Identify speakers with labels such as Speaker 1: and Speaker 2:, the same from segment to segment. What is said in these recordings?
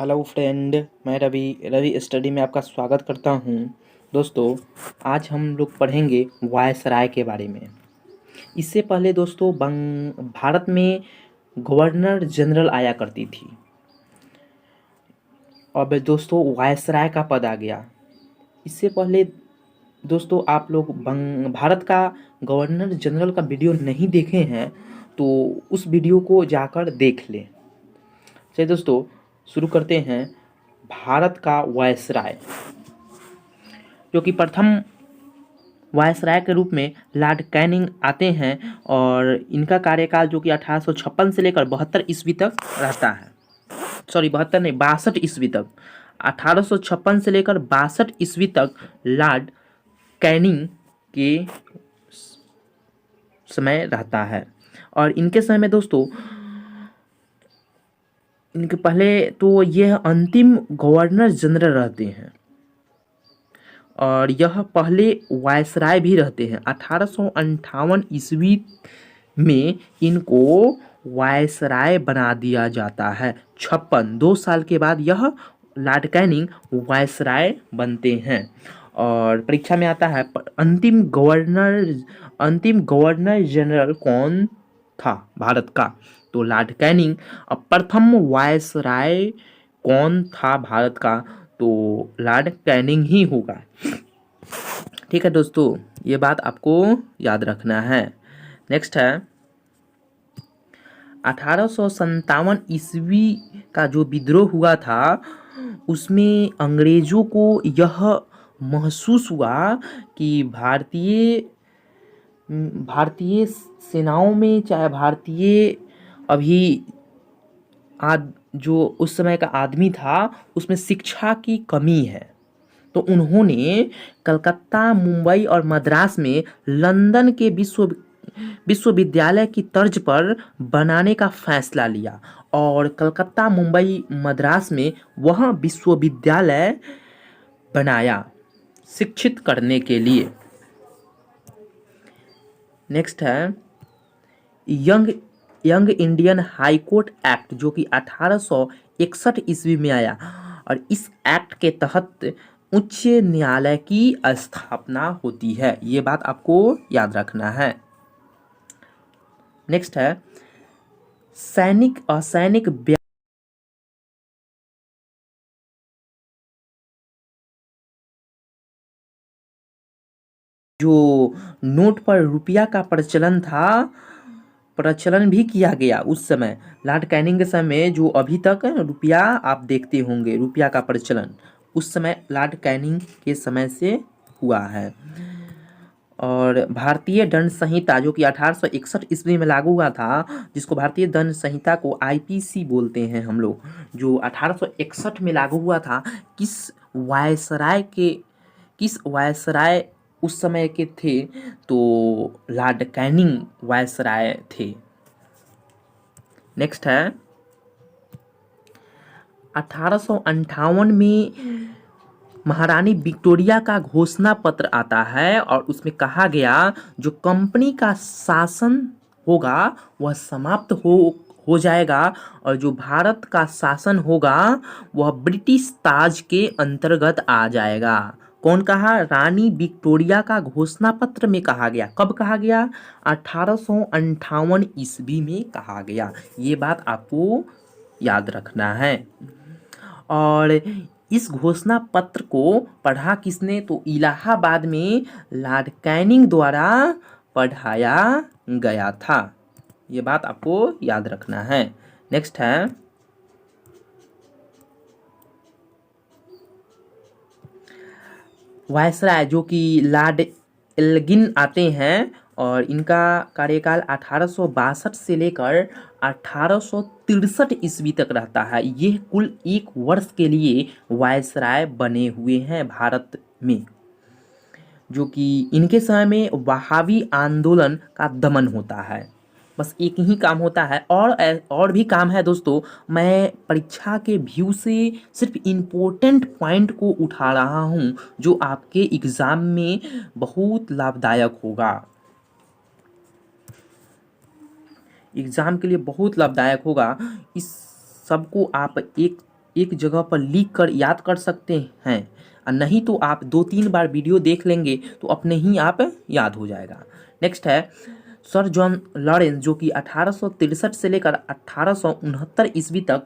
Speaker 1: Hello friend, मैं Ravi Ravi study में आपका स्वागत करता हूँ। दोस्तों, आज हम लोग पढ़ेंगे वायसराय के बारे में। इससे पहले दोस्तों भारत में गवर्नर जनरल आया करती थी। अब दोस्तों वायसराय का पद आ गया। इससे पहले दोस्तों आप लोग भारत का गवर्नर जनरल का वीडियो नहीं देखे हैं तो उस वीडियो को जाकर देख लें। चलिए दोस्तों, शुरू करते हैं। भारत का वायसराय, जो कि प्रथम वायसराय के रूप में लॉर्ड कैनिंग आते हैं और इनका कार्यकाल जो कि 1856 से लेकर 72 ईस्वी तक रहता है। सॉरी, 72 नहीं, 62 ईस्वी तक। 1856 से लेकर 62 ईस्वी तक लॉर्ड कैनिंग के समय रहता है। और इनके समय में दोस्तों, इनके पहले तो यह अंतिम गवर्नर जनरल रहते हैं और यह पहले वायसराय भी रहते हैं। 1858 ईस्वी में इनको वायसराय बना दिया जाता है। 2 साल के बाद यह लॉर्ड कैनिंग वायसराय बनते हैं। और परीक्षा में आता है अंतिम गवर्नर जनरल कौन था भारत का, तो लॉर्ड कैनिंग। अब प्रथम वायसराय कौन था भारत का, तो लॉर्ड कैनिंग ही होगा। ठीक है दोस्तों, ये बात आपको याद रखना है। नेक्स्ट है 1857 ईस्वी का जो विद्रोह हुआ था, उसमें अंग्रेजों को यह महसूस हुआ कि भारतीय सेनाओं में, चाहे भारतीय अभी जो उस समय का आदमी था, उसमें शिक्षा की कमी है। तो उन्होंने कलकत्ता, मुंबई और मद्रास में लंदन के विश्वविद्यालय की तर्ज पर बनाने का फैसला लिया और कलकत्ता, मुंबई, मद्रास में वह विश्वविद्यालय बनाया शिक्षित करने के लिए। नेक्स्ट है young Indian high court act, जो कि 1861 ईस्वी में आया और इस एक्ट के तहत उच्च न्यायालय की स्थापना होती है। ये बात आपको याद रखना है। नेक्स्ट है सैनिक असैनिक जो नोट पर रुपया का प्रचलन भी किया गया उस समय। लॉर्ड कैनिंग के समय जो अभी तक रुपया आप देखते होंगे, रुपया का प्रचलन उस समय लॉर्ड कैनिंग के समय से हुआ है। और भारतीय दंड संहिता, जो कि 1861 ईस्वी में लागू हुआ था, जिसको भारतीय दंड संहिता को आईपीसी बोलते हैं हम लोग, जो 1861 में लागू हुआ था, किस वायसराय उस समय के थे, तो लॉर्ड कैनिंग वायसराय थे। नेक्स्ट है 1858 में महारानी विक्टोरिया का घोषणा पत्र आता है और उसमें कहा गया जो कंपनी का शासन होगा वह समाप्त हो जाएगा और जो भारत का शासन होगा वह ब्रिटिश ताज के अंतर्गत आ जाएगा। कौन कहा? रानी विक्टोरिया का घोषणा पत्र में कहा गया। कब कहा गया? 1858 ईस्वी में कहा गया। ये बात आपको याद रखना है। और इस घोषणा पत्र को पढ़ा किसने? तो इलाहाबाद में लॉर्ड कैनिंग द्वारा पढ़ाया गया था। ये बात आपको याद रखना है। नेक्स्ट है वायसराय, जो कि लॉर्ड एल्गिन आते हैं और इनका कार्यकाल 1862 से लेकर 1863 ईस्वी तक रहता है। ये कुल 1 वर्ष के लिए वायसराय बने हुए हैं भारत में, जो कि इनके समय में वहाबी आंदोलन का दमन होता है। बस एक ही काम होता है, और भी काम है दोस्तों। मैं परीक्षा के व्यू से सिर्फ इम्पोर्टेंट पॉइंट को उठा रहा हूँ जो आपके एग्ज़ाम में बहुत लाभदायक होगा, एग्ज़ाम के लिए बहुत लाभदायक होगा। इस सबको आप एक एक जगह पर लिख कर याद कर सकते हैं, और नहीं तो आप 2-3 बार वीडियो देख लेंगे तो अपने ही आप याद हो जाएगा। नेक्स्ट है सर जॉन लॉरेंस, जो कि 1863 से लेकर 1869 ईस्वी तक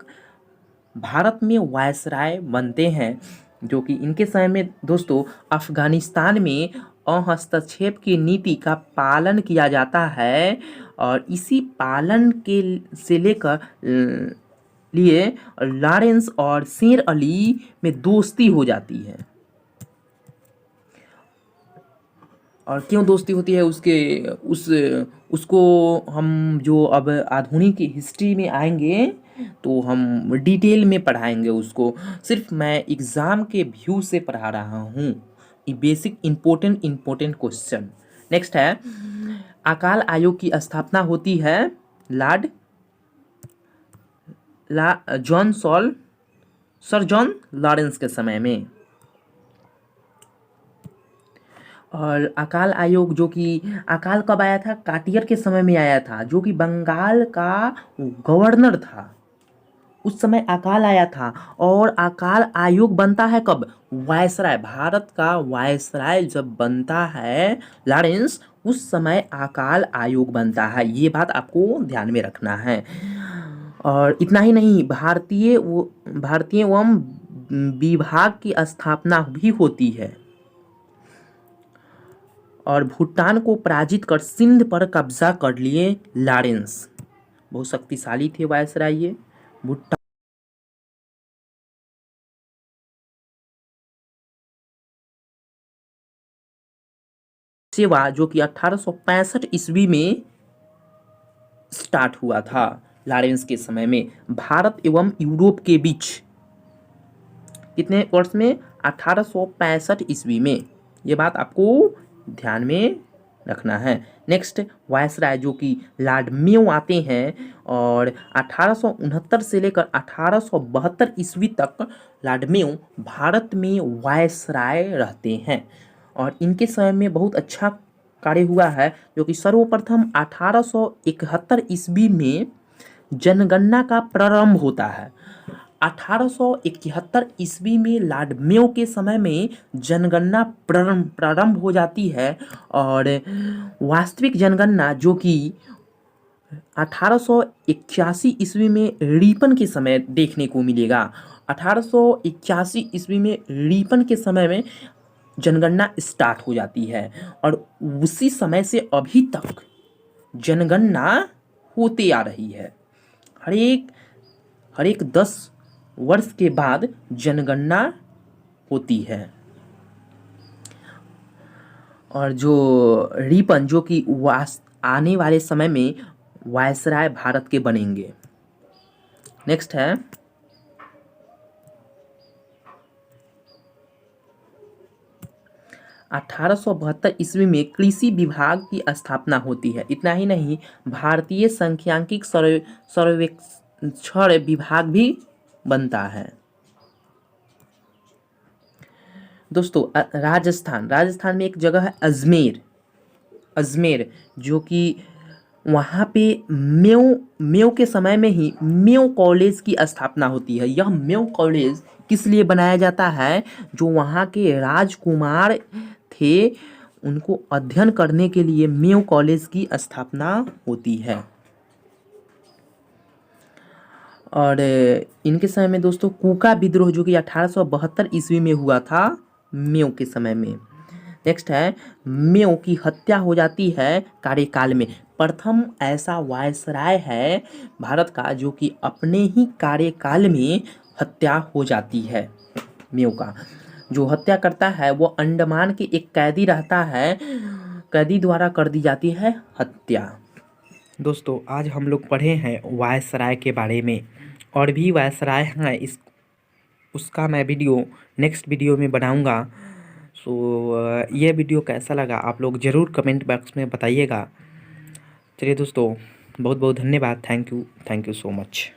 Speaker 1: भारत में वायसराय बनते हैं, जो कि इनके समय में दोस्तों अफगानिस्तान में हस्तक्षेप की नीति का पालन किया जाता है, और इसी पालन के से लेकर लिए लॉरेंस और शेर अली में दोस्ती हो जाती है। और क्यों दोस्ती होती है उसको हम जो अब आधुनिक हिस्ट्री में आएंगे तो हम डिटेल में पढ़ाएंगे उसको। सिर्फ मैं एग्ज़ाम के व्यू से पढ़ा रहा हूँ, ये बेसिक इम्पोर्टेंट क्वेश्चन। नेक्स्ट है अकाल आयोग की स्थापना होती है सर जॉन लॉरेंस के समय में। और अकाल आयोग, जो कि अकाल कब आया था? काटियर के समय में आया था, जो कि बंगाल का गवर्नर था, उस समय अकाल आया था। और अकाल आयोग बनता है कब? वायसराय, भारत का वायसराय जब बनता है लॉरेंस, उस समय अकाल आयोग बनता है। ये बात आपको ध्यान में रखना है। और इतना ही नहीं, भारतीय एवं विभाग की स्थापना भी होती है। और भूटान को पराजित कर सिंध पर कब्जा कर लिए लॉरेंस। बहुत शक्तिशाली थे वायसराय ये। भूटान सेवा, जो कि 1865 ईस्वी में स्टार्ट हुआ था लॉरेंस के समय में, भारत एवं यूरोप के बीच। कितने वर्ष में? 1865 ईस्वी में। ये बात आपको ध्यान में रखना है। नेक्स्ट वायसराय, जो कि लॉर्ड मेयो आते हैं, और 1869 से लेकर 1872 ईस्वी तक लॉर्ड मेयो भारत में वायसराय रहते हैं। और इनके समय में बहुत अच्छा कार्य हुआ है, जो कि सर्वप्रथम 1871 ईस्वी में जनगणना का प्रारंभ होता है। 1871 ईस्वी में लॉर्ड मेयो के समय में जनगणना प्रारंभ हो जाती है। और वास्तविक जनगणना, जो कि 1881 ईस्वी में रिपन के समय देखने को मिलेगा। 1881 ईस्वी में रिपन के समय में जनगणना स्टार्ट हो जाती है, और उसी समय से अभी तक जनगणना होते आ रही है। हर एक 10 वर्ष के बाद जनगणना होती है। और जो रिपन, जो कि आने वाले समय में वायसराय भारत के बनेंगे। नेक्स्ट है 1872 ईस्वी में कृषि विभाग की स्थापना होती है। इतना ही नहीं, भारतीय सांख्यिकी सर्वेक्षण विभाग भी बनता है। दोस्तों राजस्थान में एक जगह है अजमेर, जो कि वहाँ पे मेयो के समय में ही मेयो कॉलेज की स्थापना होती है। यह मेयो कॉलेज किस लिए बनाया जाता है? जो वहाँ के राजकुमार थे, उनको अध्ययन करने के लिए मेयो कॉलेज की स्थापना होती है। और इनके समय में दोस्तों कूका विद्रोह, जो कि 1872 ईस्वी में हुआ था मेयो के समय में। नेक्स्ट है मेयो की हत्या हो जाती है कार्यकाल में। प्रथम ऐसा वायसराय है भारत का जो कि अपने ही कार्यकाल में हत्या हो जाती है। मेयो का जो हत्या करता है वो अंडमान के एक कैदी रहता है, कैदी द्वारा कर दी जाती है हत्या। दोस्तों आज हम लोग पढ़े हैं वायसराय के बारे में, और भी वायसराय हैं उसका मैं वीडियो नेक्स्ट वीडियो में बनाऊंगा। सो ये वीडियो कैसा लगा आप लोग ज़रूर कमेंट बॉक्स में बताइएगा। चलिए दोस्तों, बहुत बहुत धन्यवाद। Thank you so much.